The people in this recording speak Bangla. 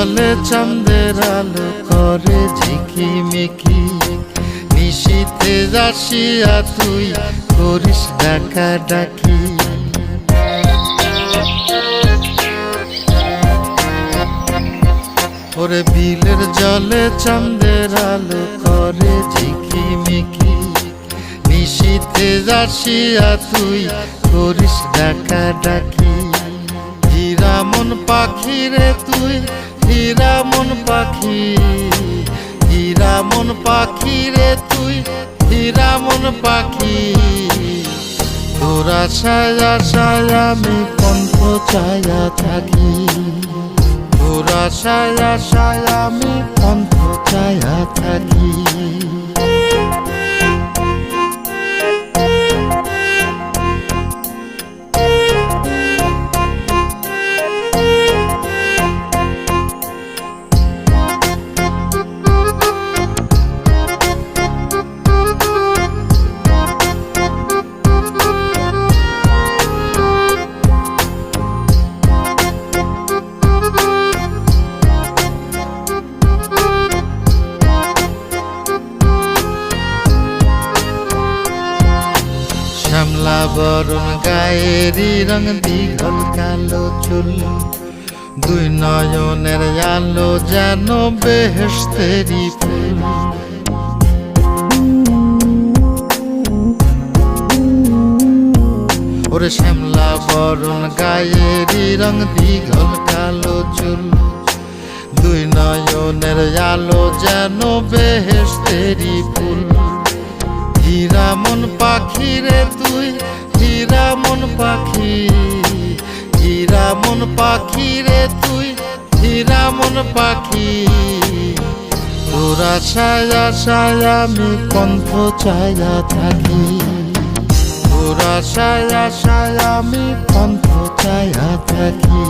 জলে চাঁদের আলো করে ঝিকিমিকি, নিশীথে আসিয়া তুই করিস ডাকাডাকি। ওরে বিলের জলে চাঁদের আলো করে ঝিকিমিকি, নিশীথে আসিয়া তুই করিস ডাকাডাকি। হীরা মন পাখি রে তুই, হীরা মন পাখি, হীরা মন পাখি রে তুই, হীরা মন পাখি। তোর আশায় আশায় আমি কণ্ঠ চায়া থাকি, তোর আশায় আশায় আমি কণ্ঠ চায়া থাকি। শ্যামলা বরণ গায়েরই রং দীঘল কালো চুল, দুই নয়নের আলো যেন বেহেশতেরি ফুল। ওরে শ্যামলা বরণ গায়েরই রং দীঘল কালো চুল, দুই নয়নের আলো যেন বেহেশতেরি ফুল। হীরা মন পাখি রে তুই, হীরা মন পাখি, হীরা মন পাখি রে তুই, হীরা মন পাখি। তোর আশায় আশায় আমি কণ্ঠ চায়া থাকি, তোর আশায় আশায় আমি কণ্ঠ চায়া থাকি।